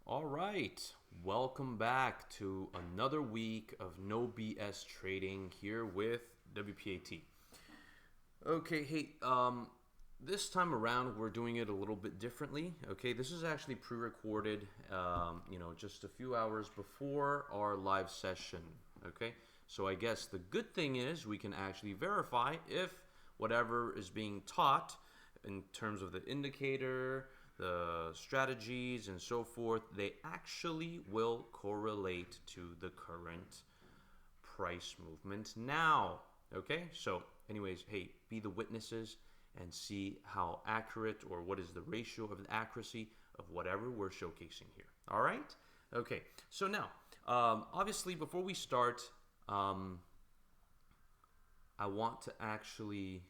All right, welcome back to another week of no BS trading here with WPAT. Okay, hey, this time around we're doing it a little bit differently. Okay, this is actually pre-recorded, just a few hours before our live session. Okay, so I guess the good thing is we can actually verify if whatever is being taught in terms of the indicator, the strategies, and so forth, they actually will correlate to the current price movement now. Okay, so anyways, hey, be the witnesses and see how accurate or what is the ratio of the accuracy of whatever we're showcasing here. All right, okay, so now obviously before we start, I want to actually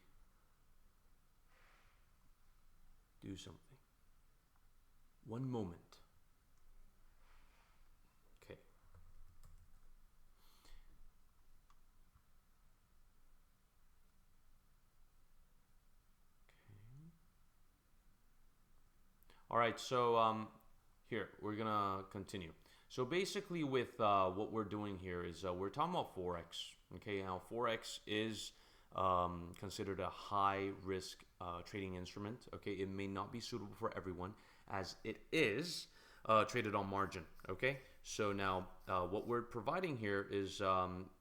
do something. One moment. Okay. All right, so here, we're gonna continue. So basically with what we're doing here is we're talking about Forex. Okay, now Forex is considered a high risk trading instrument. Okay, it may not be suitable for everyone as it is traded on margin. Okay, so now what we're providing here is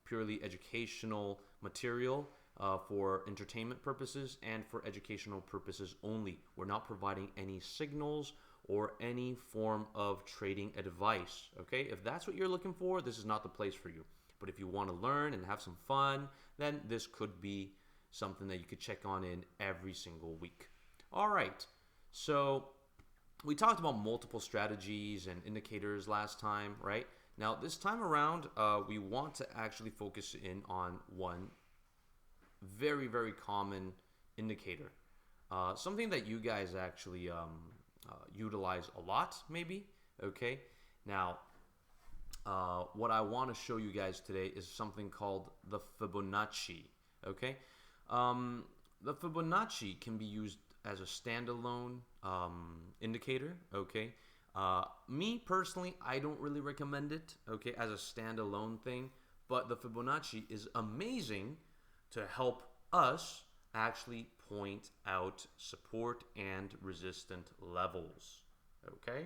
purely educational material for entertainment purposes and for educational purposes only. We're not providing any signals or any form of trading advice. Okay, if that's what you're looking for, this is not the place for you. But if you want to learn and have some fun, then this could be something that you could check on in every single week. All right, so we talked about multiple strategies and indicators last time, right? Now this time around, we want to actually focus in on one very, very common indicator. Something that you guys actually utilize a lot, maybe, okay? Now, what I want to show you guys today is something called the Fibonacci, okay? The Fibonacci can be used as a standalone indicator, okay? Me personally, I don't really recommend it, okay, as a standalone thing, but the Fibonacci is amazing to help us actually point out support and resistant levels, okay?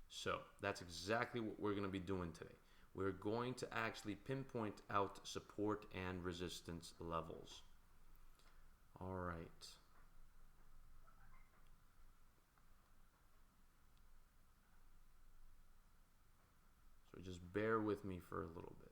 So that's exactly what we're going to be doing today. We're going to actually pinpoint out support and resistance levels. All right. So just bear with me for a little bit.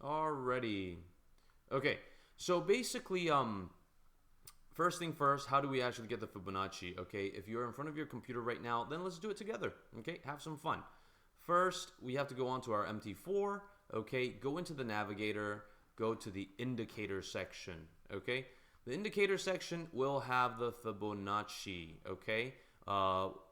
Alrighty. Okay. So basically, first thing first, how do we actually get the Fibonacci? Okay, if you're in front of your computer right now, then let's do it together. Okay, have some fun. First, we have to go onto our MT4. Okay, go into the navigator, go to the indicator section. Okay, the indicator section will have the Fibonacci. Okay,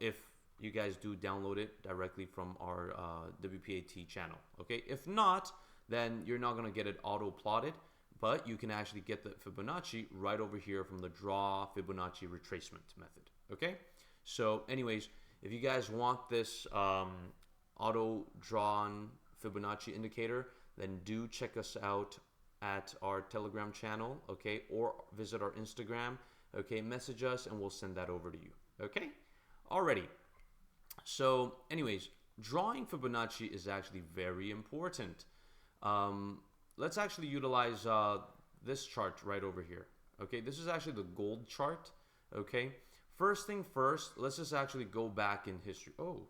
if you guys do download it directly from our WPAT channel. Okay, if not, then you're not gonna get it auto plotted. But you can actually get the Fibonacci right over here from the draw Fibonacci retracement method. Okay, so anyways, if you guys want this auto drawn Fibonacci indicator, then do check us out at our Telegram channel, okay, or visit our Instagram, okay, message us and we'll send that over to you. Okay, alrighty. So anyways, drawing Fibonacci is actually very important. Let's actually utilize this chart right over here. Okay, this is actually the gold chart. Okay, first thing first, let's just actually go back in history. Oh,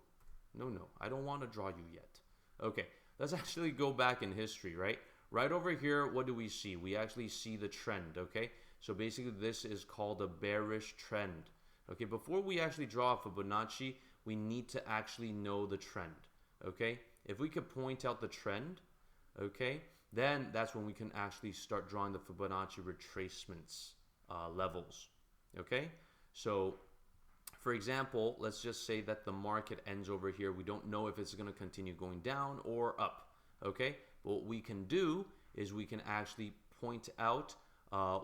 no, I don't want to draw you yet. Okay, let's actually go back in history, right? Right over here, what do we see? We actually see the trend, okay? So basically this is called a bearish trend. Okay, before we actually draw a Fibonacci, we need to actually know the trend, okay? If we could point out the trend, okay, then that's when we can actually start drawing the Fibonacci retracements levels. Okay, so For example, let's just say that the market ends over here. We don't know if it's going to continue going down or up, okay? But what we can do is we can actually point out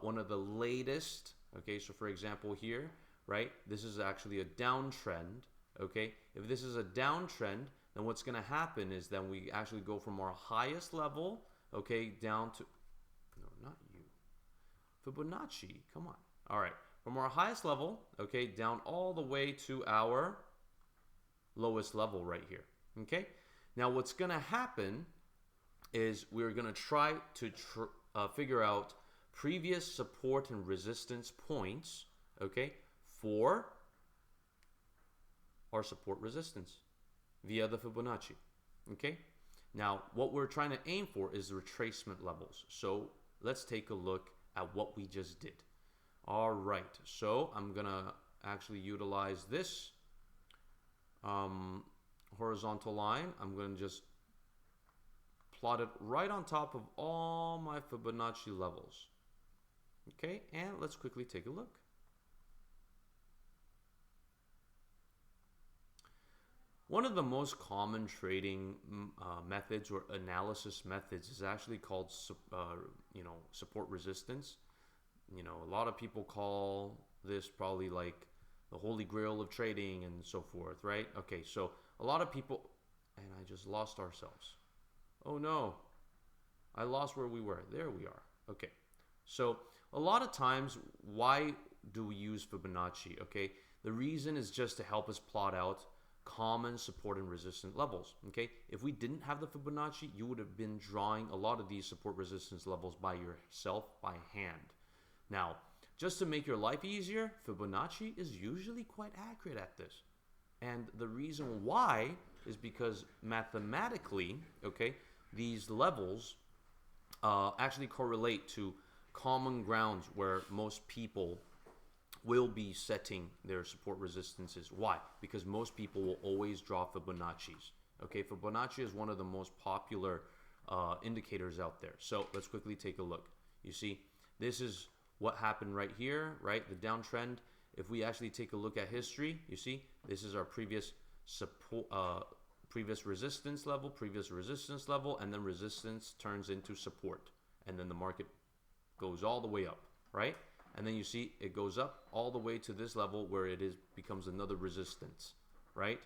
one of the latest, okay? So for example here, right? This is actually a downtrend, okay? If this is a downtrend, then what's going to happen is then we actually go from our highest level, okay, down to, no, not you, Fibonacci, come on. All right, from our highest level, okay, down all the way to our lowest level right here, okay? Now what's going to happen is we're going to try to figure out previous support and resistance points, okay, for our support resistance via the Fibonacci, okay? Now, what we're trying to aim for is retracement levels. So let's take a look at what we just did. All right, so I'm gonna actually utilize this horizontal line. I'm gonna just plot it right on top of all my Fibonacci levels. Okay, and let's quickly take a look. One of the most common trading methods or analysis methods is actually called, support resistance. You know, a lot of people call this probably like the holy grail of trading and so forth, right? Okay, so a lot of people, and I just lost ourselves. Oh no, I lost where we were. There we are. Okay, so a lot of times, why do we use Fibonacci? Okay, the reason is just to help us plot out common support and resistance levels. Okay, if we didn't have the Fibonacci, you would have been drawing a lot of these support resistance levels by yourself, by hand. Now, just to make your life easier, Fibonacci is usually quite accurate at this. And the reason why is because mathematically, okay, these levels actually correlate to common grounds where most people will be setting their support resistances. Why? Because most people will always draw Fibonacci's. Okay, Fibonacci is one of the most popular indicators out there. So let's quickly take a look. You see, this is what happened right here, right? The downtrend. If we actually take a look at history, you see, this is our previous support, previous resistance level, and then resistance turns into support. And then the market goes all the way up, right? And then you see it goes up all the way to this level where it becomes another resistance, right?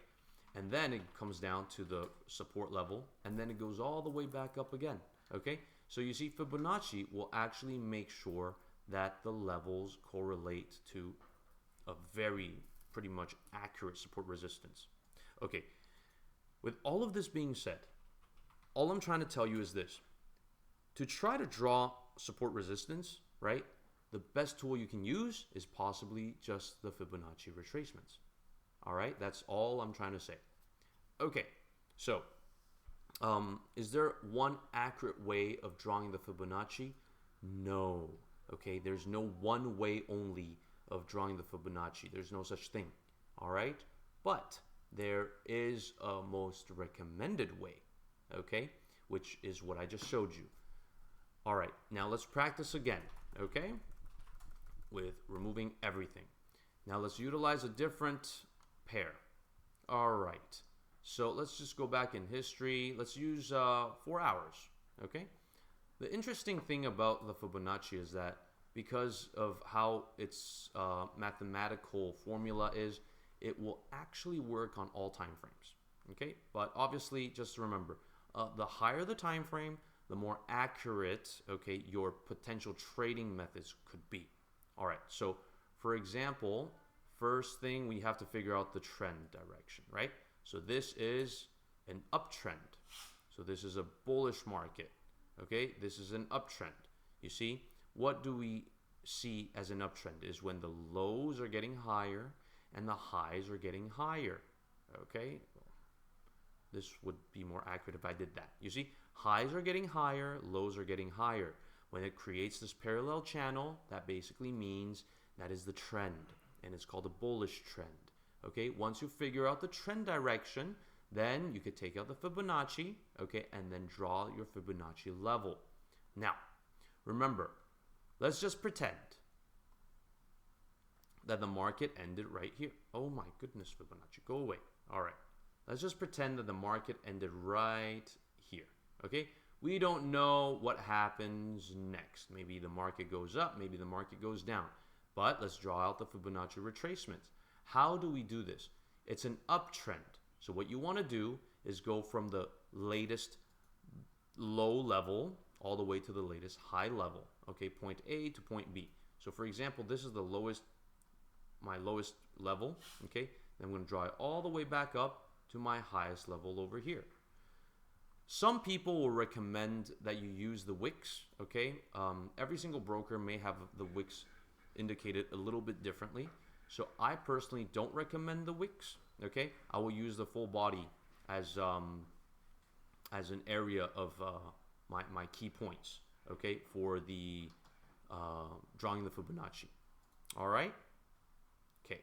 And then it comes down to the support level, and then it goes all the way back up again, okay? So you see Fibonacci will actually make sure that the levels correlate to a very pretty much accurate support resistance. Okay, with all of this being said, all I'm trying to tell you is this. To try to draw support resistance, right, the best tool you can use is possibly just the Fibonacci retracements. All right, that's all I'm trying to say. Okay, so is there one accurate way of drawing the Fibonacci? No. Okay, there's no one way only of drawing the Fibonacci. There's no such thing. All right, but there is a most recommended way, okay, which is what I just showed you. All right, now let's practice again, okay, with removing everything. Now let's utilize a different pair. All right, so let's just go back in history. Let's use 4 hours, okay? The interesting thing about the Fibonacci is that because of how its mathematical formula is, it will actually work on all time frames, okay? But obviously, just remember, the higher the time frame, the more accurate, okay, your potential trading methods could be. All right, so for example, first thing we have to figure out the trend direction, right? So this is an uptrend. So this is a bullish market, okay? This is an uptrend. You see, what do we see as an uptrend is when the lows are getting higher and the highs are getting higher, okay? This would be more accurate if I did that. You see, highs are getting higher, lows are getting higher. When it creates this parallel channel, that basically means that is the trend, and it's called a bullish trend. Okay, once you figure out the trend direction, then you could take out the Fibonacci, okay, and then draw your Fibonacci level. Now, remember, let's just pretend that the market ended right here. Oh my goodness, Fibonacci, go away. All right, let's just pretend that the market ended right here, okay? We don't know what happens next. Maybe the market goes up, maybe the market goes down. But let's draw out the Fibonacci retracements. How do we do this? It's an uptrend. So what you want to do is go from the latest low level all the way to the latest high level, okay? Point A to point B. So for example, this is the lowest, my lowest level, okay? Then I'm going to draw it all the way back up to my highest level over here. Some people will recommend that you use the wicks, okay? Every single broker may have the wicks indicated a little bit differently. So I personally don't recommend the wicks, okay? I will use the full body as an area of my key points, okay, for the drawing the Fibonacci. All right? Okay.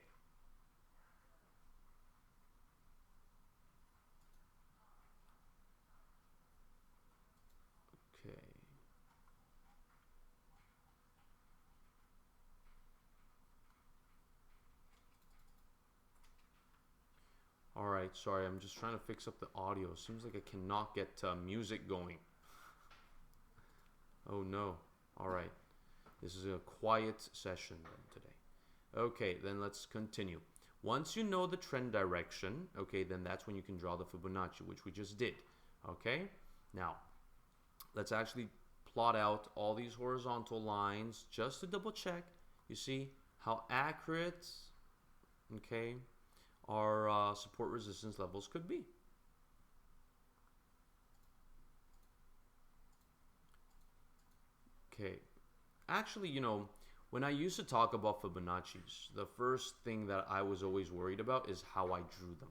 Okay. All right, sorry, I'm just trying to fix up the audio. Seems like I cannot get music going. Oh no. All right. This is a quiet session today. Okay, then let's continue. Once you know the trend direction, okay, then that's when you can draw the Fibonacci, which we just did. Okay? Now, let's actually plot out all these horizontal lines just to double check. You see how accurate, okay, our support resistance levels could be. Okay. Actually, you know, when I used to talk about Fibonacci's, the first thing that I was always worried about is how I drew them.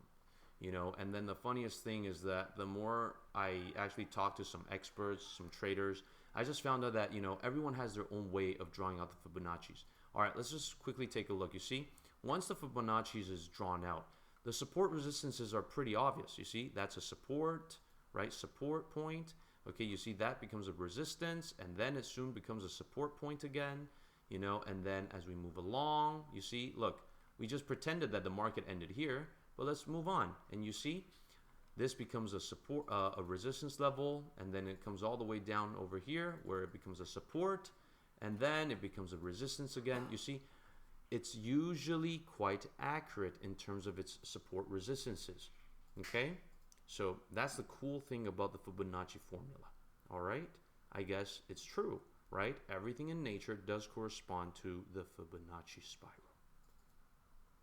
You know, and then the funniest thing is that the more I actually talked to some experts, some traders, I just found out that, you know, everyone has their own way of drawing out the Fibonacci's. All right, let's just quickly take a look. You see, once the Fibonacci's is drawn out, the support resistances are pretty obvious. You see, that's a support, right? Support point. Okay, you see that becomes a resistance, and then it soon becomes a support point again, you know, and then as we move along, you see, look, we just pretended that the market ended here, but let's move on. And you see, this becomes a support, a resistance level, and then it comes all the way down over here where it becomes a support, and then it becomes a resistance again. You see, it's usually quite accurate in terms of its support resistances, okay? So that's the cool thing about the Fibonacci formula, all right? I guess it's true, right? Everything in nature does correspond to the Fibonacci spiral.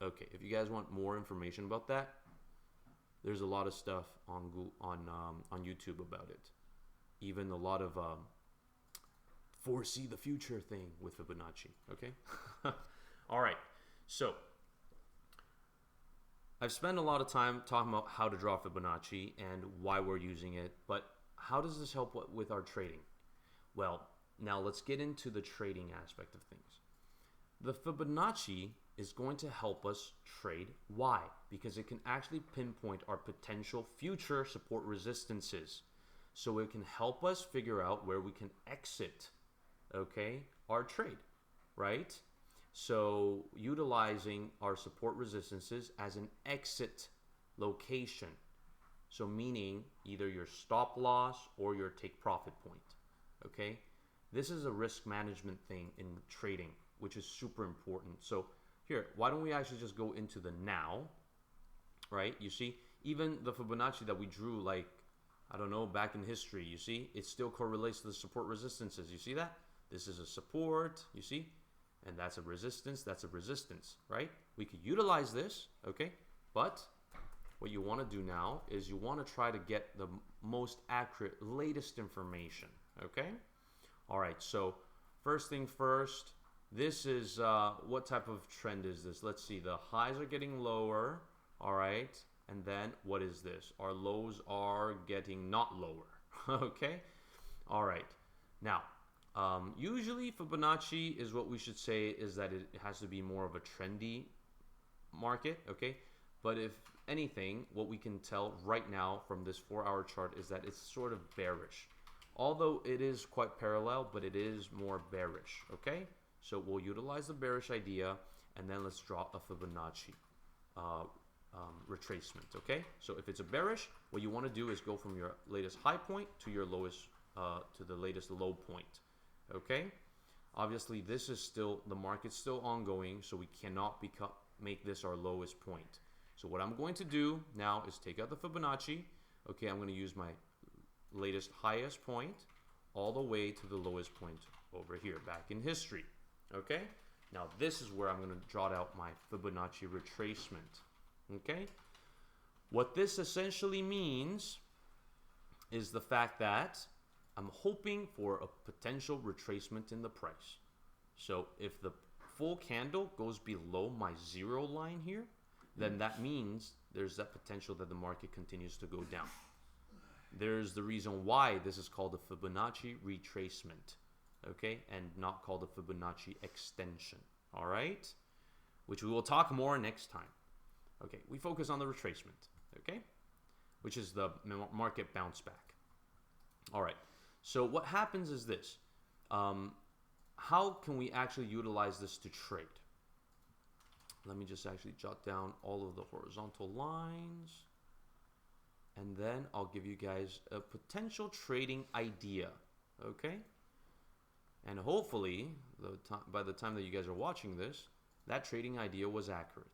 Okay, if you guys want more information about that, there's a lot of stuff on YouTube about it. Even a lot of foresee the future thing with Fibonacci, okay? All right, so I've spent a lot of time talking about how to draw Fibonacci and why we're using it, but how does this help with our trading? Well, now let's get into the trading aspect of things. The Fibonacci is going to help us trade. Why? Because it can actually pinpoint our potential future support resistances. So it can help us figure out where we can exit, okay, our trade, right? So utilizing our support resistances as an exit location. So meaning either your stop loss or your take profit point, okay? This is a risk management thing in trading, which is super important. So here, why don't we actually just go into the now, right? You see, even the Fibonacci that we drew, like, I don't know, back in history, you see, it still correlates to the support resistances. You see that? This is a support, you see? And that's a resistance, right? We could utilize this, okay? But what you want to do now is you want to try to get the most accurate, latest information, okay? All right, so first thing first, this is, what type of trend is this? Let's see, the highs are getting lower, all right? And then what is this? Our lows are getting not lower, okay? All right, now, usually Fibonacci is what we should say is that it has to be more of a trendy market, okay? But if anything, what we can tell right now from this 4-hour chart is that it's sort of bearish. Although it is quite parallel, but it is more bearish, okay? So we'll utilize the bearish idea, and then let's draw a Fibonacci retracement, okay? So if it's a bearish, what you want to do is go from your latest high point to your lowest, to the latest low point, okay? Obviously, this is still, the market's still ongoing, so we cannot make this our lowest point. So what I'm going to do now is take out the Fibonacci. Okay, I'm going to use my latest highest point all the way to the lowest point over here, back in history. Okay, now this is where I'm going to draw out my Fibonacci retracement. Okay, what this essentially means is the fact that I'm hoping for a potential retracement in the price. So if the full candle goes below my 0 line here, then that means there's that potential that the market continues to go down. There's the reason why this is called a Fibonacci retracement, okay, and not called a Fibonacci extension, all right, which we will talk more next time. Okay, we focus on the retracement, okay, which is the market bounce back. All right, so what happens is this. How can we actually utilize this to trade? Let me just actually jot down all of the horizontal lines, and then I'll give you guys a potential trading idea, okay? And hopefully, by the time that you guys are watching this, that trading idea was accurate.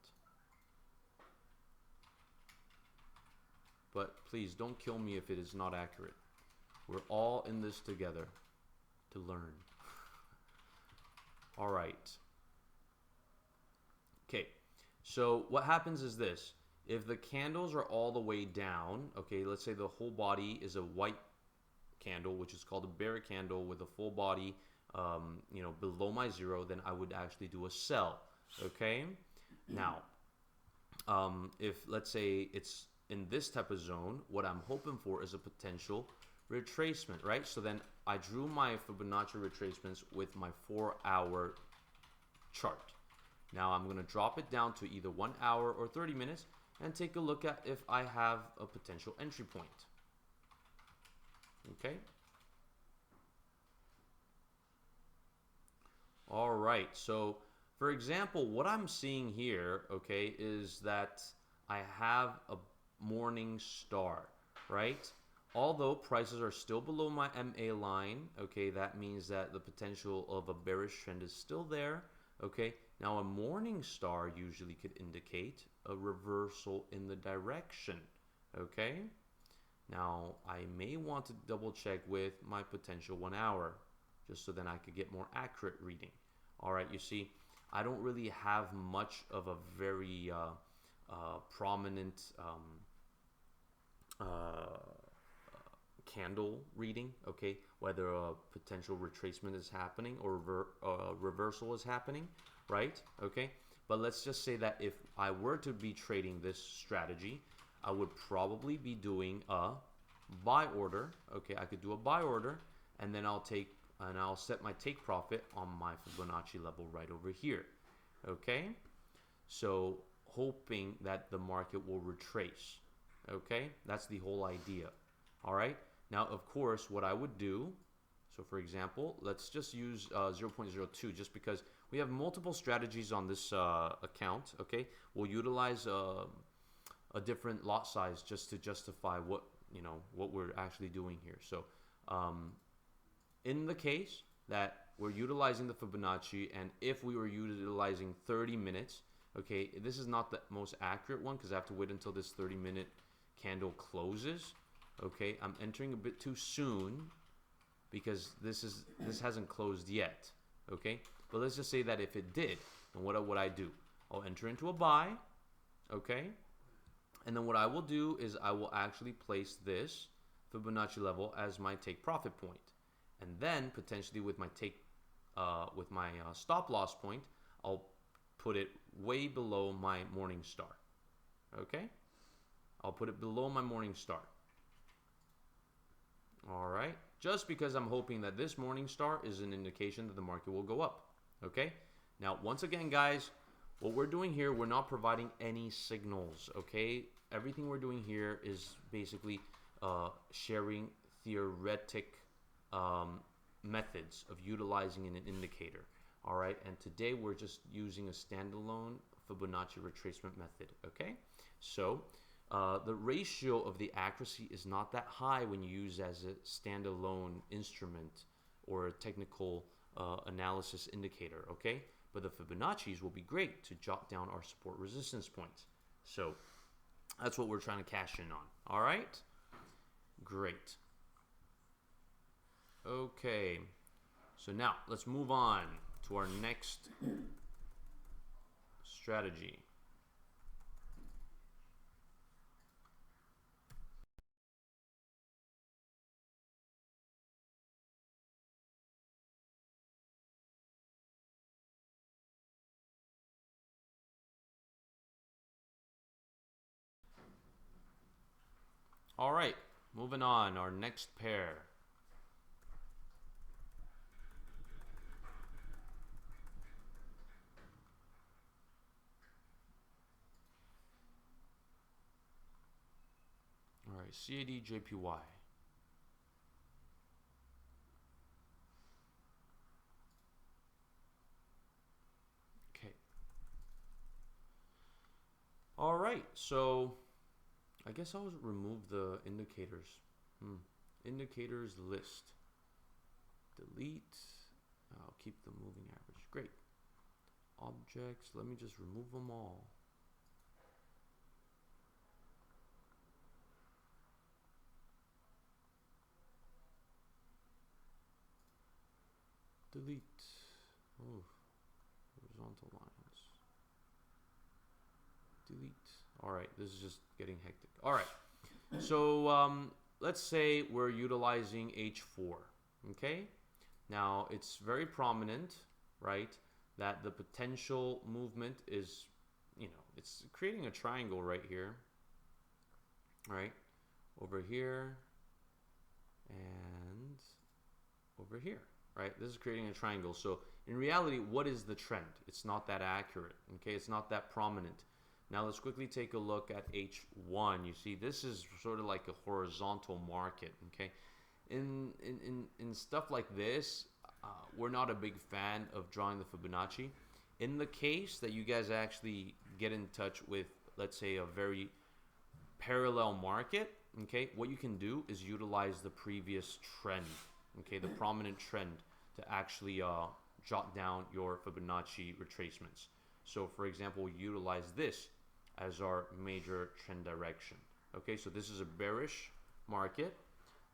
But please don't kill me if it is not accurate. We're all in this together to learn. All right. Okay, so what happens is this. If the candles are all the way down, okay, let's say the whole body is a white candle, which is called a bear candle with a full body, below my 0, then I would actually do a sell, okay? Now, if let's say it's in this type of zone, what I'm hoping for is a potential retracement, right? So then I drew my Fibonacci retracements with my 4-hour chart. Now I'm going to drop it down to either 1 hour or 30 minutes and take a look at if I have a potential entry point. Okay. All right. So for example, what I'm seeing here, okay, is that I have a morning star, right? Although prices are still below my MA line, okay, that means that the potential of a bearish trend is still there, okay? Now a morning star usually could indicate a reversal in the direction, okay? Now I may want to double check with my potential 1 hour, just so then I could get more accurate reading. All right, you see, I don't really have much of a very prominent candle reading, okay, whether a potential retracement is happening or reversal is happening, right? Okay, but let's just say that if I were to be trading this strategy, I would probably be doing a buy order. Okay, I could do a buy order, and then I'll set my take profit on my Fibonacci level right over here. Okay, so hoping that the market will retrace. Okay, that's the whole idea. All right, now of course what I would do, so for example, let's just use 0.02 just because we have multiple strategies on this account. Okay, we'll utilize a different lot size just to justify what we're actually doing here. So in the case that we're utilizing the Fibonacci, and if we were utilizing 30 minutes, okay, this is not the most accurate one because I have to wait until this 30-minute candle closes. Okay, I'm entering a bit too soon because this hasn't closed yet. Okay, but let's just say that if it did, then what would I do? I'll enter into a buy. Okay, and then what I will do is I will actually place this Fibonacci level as my take profit point, and then potentially with my stop loss point, I'll put it way below my morning star. Okay, I'll put it below my morning star. All right, just because I'm hoping that this morning star is an indication that the market will go up. Okay, now once again, guys, what we're doing here, we're not providing any signals. Okay, everything we're doing here is basically sharing theoretic methods of utilizing an indicator. All right, and today we're just using a standalone Fibonacci retracement method, okay? So the ratio of the accuracy is not that high when you use as a standalone instrument or a technical analysis indicator, okay? But the Fibonacci's will be great to jot down our support resistance points. So that's what we're trying to cash in on, all right? Great. Okay, so now let's move on to our next strategy. All right, moving on, our next pair. All right, CAD JPY. Okay. All right, so I guess I'll remove the indicators. Indicators list. Delete. I'll keep the moving average. Great. Objects, let me just remove them all. Delete. Oh, horizontal lines. Delete. All right, this is just getting hectic. All right, so let's say we're utilizing H4, okay? Now, it's very prominent, right, that the potential movement is, it's creating a triangle right here, right, over here, and over here, right? This is creating a triangle. So in reality, what is the trend? It's not that accurate, okay? It's not that prominent. Now let's quickly take a look at H1. You see, this is sort of like a horizontal market, okay? In stuff like this, we're not a big fan of drawing the Fibonacci. In the case that you guys actually get in touch with, let's say, a very parallel market, okay, what you can do is utilize the previous trend, okay, the prominent trend to actually jot down your Fibonacci retracements. So for example, we utilize this as our major trend direction. Okay, so this is a bearish market.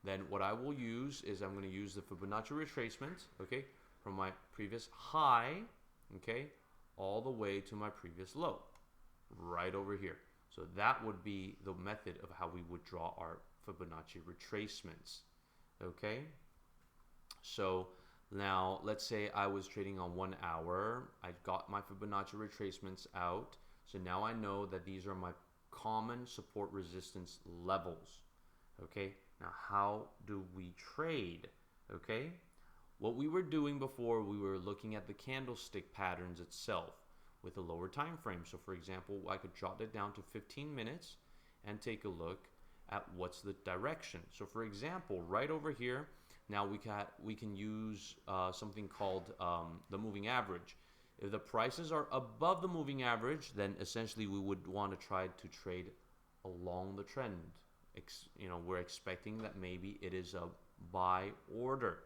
Then what I will use is I'm going to use the Fibonacci retracement, okay, from my previous high, okay, all the way to my previous low, right over here. So that would be the method of how we would draw our Fibonacci retracements, okay? So now let's say I was trading on 1 hour. I got my Fibonacci retracements out. So now I know that these are my common support resistance levels, okay? Now, how do we trade, okay? What we were doing before, we were looking at the candlestick patterns itself with a lower time frame. So for example, I could jot it down to 15 minutes and take a look at what's the direction. So for example, right over here, now we can use something called the moving average. If the prices are above the moving average, then essentially we would want to try to trade along the trend. We're expecting that maybe it is a buy order.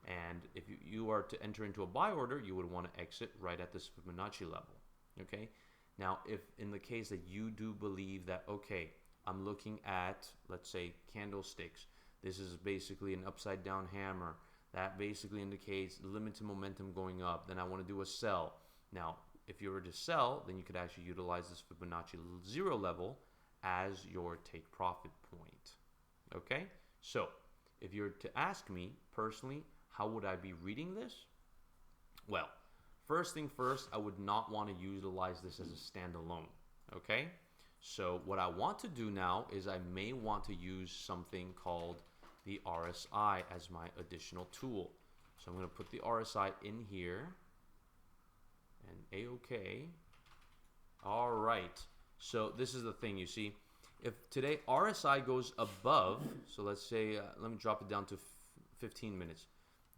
And if you are to enter into a buy order, you would want to exit right at this Fibonacci level, okay? Now, if in the case that you do believe that, okay, I'm looking at, let's say, candlesticks, this is basically an upside down hammer, that basically indicates limited momentum going up, then I want to do a sell. Now, if you were to sell, then you could actually utilize this Fibonacci 0 level as your take profit point, okay? So, if you were to ask me personally, how would I be reading this? Well, first thing first, I would not want to utilize this as a standalone, okay? So what I want to do now is I may want to use something called the RSI as my additional tool. So I'm going to put the RSI in here and A-OK. All right. So this is the thing, you see. If today RSI goes above, so let's say, let me drop it down to 15 minutes.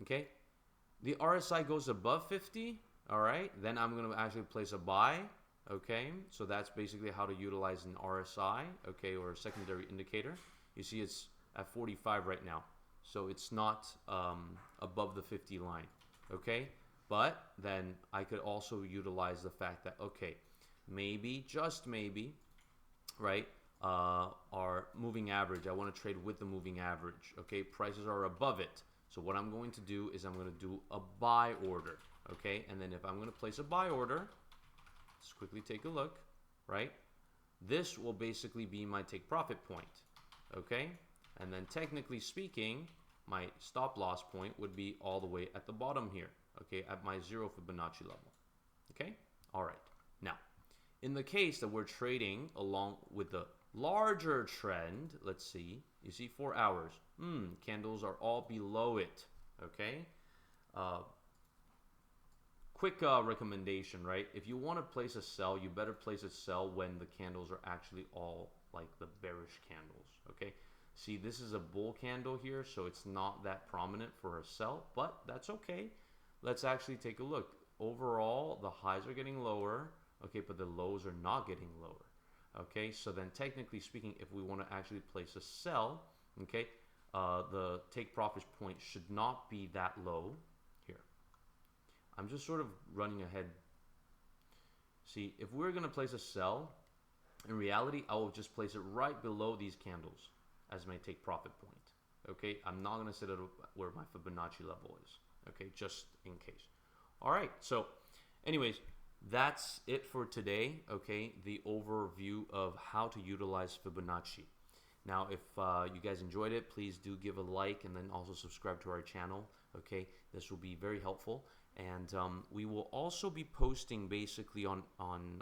Okay, the RSI goes above 50, All right, then I'm going to actually place a buy. Okay, so that's basically how to utilize an RSI, okay, or a secondary indicator. You see it's at 45 right now, so it's not above the 50 line, okay? But then I could also utilize the fact that, okay, maybe, just maybe, right, our moving average, I want to trade with the moving average, okay? Prices are above it. So what I'm going to do is I'm going to do a buy order, okay? And then if I'm going to place a buy order, let's quickly take a look, right? This will basically be my take profit point, okay? And then technically speaking, my stop loss point would be all the way at the bottom here, okay, at my 0 Fibonacci level, okay? All right. Now, in the case that we're trading along with the larger trend, let's see, you see 4 hours, candles are all below it, okay? Quick recommendation, right? If you want to place a sell, you better place a sell when the candles are actually all like the bearish candles, okay? See, this is a bull candle here, so it's not that prominent for a sell, but that's okay. Let's actually take a look. Overall, the highs are getting lower, okay, but the lows are not getting lower, okay? So then technically speaking, if we want to actually place a sell, okay, the take profit point should not be that low. I'm just sort of running ahead. See, if we're going to place a sell, in reality, I will just place it right below these candles as my take profit point. Okay, I'm not going to set it where my Fibonacci level is. Okay, just in case. All right, so anyways, that's it for today. Okay, the overview of how to utilize Fibonacci. Now, if you guys enjoyed it, please do give a like and then also subscribe to our channel. Okay, this will be very helpful. And we will also be posting basically on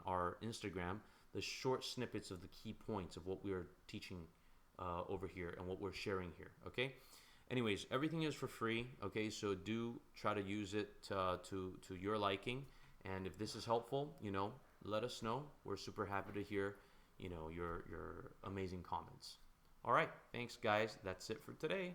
our Instagram the short snippets of the key points of what we are teaching over here and what we're sharing here, okay? Anyways, everything is for free, okay? So do try to use it to your liking. And if this is helpful, you know, let us know. We're super happy to hear, you know, your amazing comments. All right, thanks guys. That's it for today.